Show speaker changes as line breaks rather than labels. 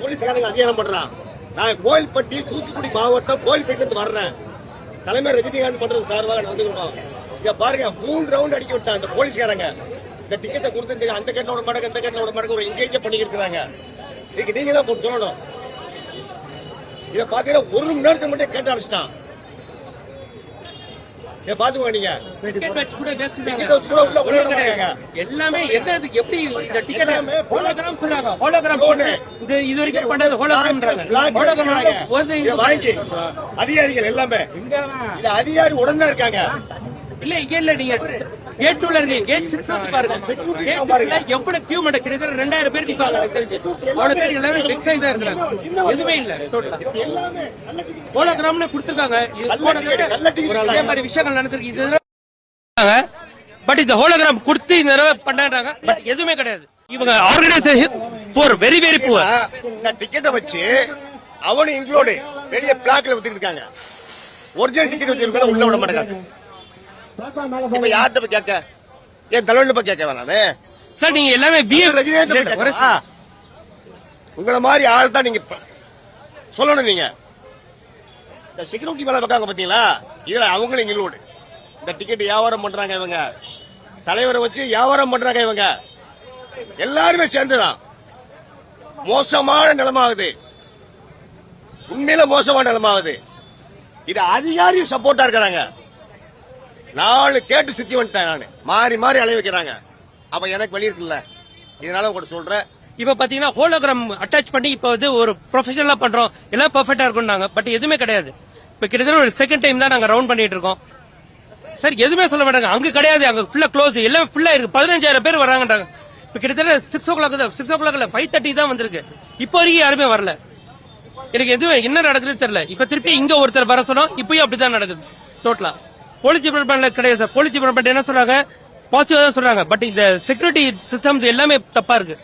போலீஸ்காரங்க அதிகாரம் பண்றான். நான் கோயில்பட்டி தூத்துக்குடி மாவட்டம் கோயில்பேட்டிலிருந்து வர்றேன். தலைமையர் ரஜினிகாந்த் பண்றது சார்பாக வந்துருக்கோம். இங்க பாருங்க 3 ரவுண்ட் அடிக்க விட்டாங்க அந்த போலீஸ்காரங்க. இந்த டிக்கெட்டை கொடுத்து அந்த கேட்டோட மடக்கு இந்த கேட்டோட மடக்கு ஒரு என்கேஜ் பண்ணிக்கிறாங்க. இதுக்கு நீங்க தான் சொல்லணும். இதை பாத்தீங்கன்னா 1 மணி நேரத்துக்கு மட்டும் கேட்டு அடிச்சிட்டான். பாத்துக்கோ நீங்க
எல்லாமே எப்படி இந்த டிக்கெட் ஹோலோகிராம் சொல்றாங்க. ஹோலோகிராம் இது வரைக்கும் பண்ணது
அதிகாரிகள் எல்லாமே அதிகாரி உடனே இருக்காங்க.
இல்ல இங்க இல்ல நீங்க கேட் 2ல இருக்கு. கேட் 6 வந்து பாருங்க. கேட் 6ல எவ்வளவு கியூ மட கிட்டத்தட்ட 2000 பேர் நிப்பாங்க. எனக்கு தெரிஞ்சு அவ்வளவு பேர் எல்லாமே எக்ஸைஸ் தான் இருக்காங்க. எதுவுமே இல்ல டோட்டலா ஹோலோகிராம்னு கொடுத்திருக்காங்க. இதே மாதிரி விஷயங்கள் நடந்திருக்கு. இது பட் இந்த ஹோலோகிராம் கொடுத்து இந்த தடவை பண்ணாங்க. பட் எதுவுமே கிடையாது. இவங்க ஆர்கனைசேஷன் போர் வெரி வெரி புவர்.
இந்த டிக்கெட்டை வச்சு அவனு இன்க்ளூட் வெளிய பிளாக்ல வித்துட்டு இருக்காங்க. ஒரிஜினல் டிக்கெட் வச்சிருக்கா உள்ள விட மாட்டாங்க. இப்ப யார்கிட்ட போய் கேட்க? ஏன் தலைவர்ல போய் கேட்க வேணானே
சார்? நீங்க எல்லாமே
உங்களை மாதிரி ஆள் தான் நீங்க சொல்லணும். நீங்க இந்த செக்யூரிட்டி வேலை பார்க்காங்க பாத்தீங்களா? இதுல அவங்களும் இன்க்ளூட். இந்த டிக்கெட் வியாபாரம் பண்றாங்க இவங்க. தலைவரை வச்சு வியாபாரம் பண்றாங்க இவங்க. எல்லாருமே சேர்ந்துதான் மோசமான நிலமாகுது. உண்மையில மோசமான நிலமாகுது. இது அதிகாரியும் சப்போர்ட்டா இருக்கிறாங்க. 4 கேட்டு சுத்தி வந்துட்டேன் நானு. மாறி மாறி அலைய வைக்கிறாங்க. அப்ப எனக்கு வழி இருக்குல்ல. இதனால உங்கள்கிட்ட சொல்றேன்.
இப்ப பாத்தீங்கன்னா ஹோலோகிராம் அட்டாச் பண்ணி இப்ப வந்து ஒரு ப்ரொஃபஷனலா பண்றோம், எல்லாம் பெர்ஃபெக்ட்டா இருக்கும்னாங்க. பட் எதுவுமே கிடையாது. இப்ப கிட்டத்தட்ட ஒரு செகண்ட் டைம் தான் நாங்க ரவுண்ட் பண்ணிட்டு இருக்கோம். சார் எதுவுமே சொல்ல மாட்டாங்க. அங்க கிடையாது, அங்க ஃபுல்லா க்ளோஸ், எல்லாம் ஃபுல்லா இருக்கு. 15000 பேர் வராங்கன்றாங்க. இப்ப கிட்டத்தட்ட 6 o'clock தான், 6 o'clock இல்ல 5:30 தான் வந்திருக்கு. இப்ப வரைக்கும் யாருமே வரல. எனக்கு எதுவும் என்ன நடக்குதுன்னு தெரியல. இப்ப திருப்பி இங்க ஒருத்தர் வர சொன்னோம். இப்பயும் அப்படிதான் நடக்குது டோட்டலா. போலீஸ் டிபார்ட்மெண்ட்ல கிடையாது சார். போலீஸ் டிபார்ட்மெண்ட் என்ன சொல்றாங்க? பாசிட்டிவா தான் சொல்றாங்க. பட் இந்த செக்யூரிட்டி சிஸ்டம்ஸ் எல்லாமே தப்பா இருக்கு.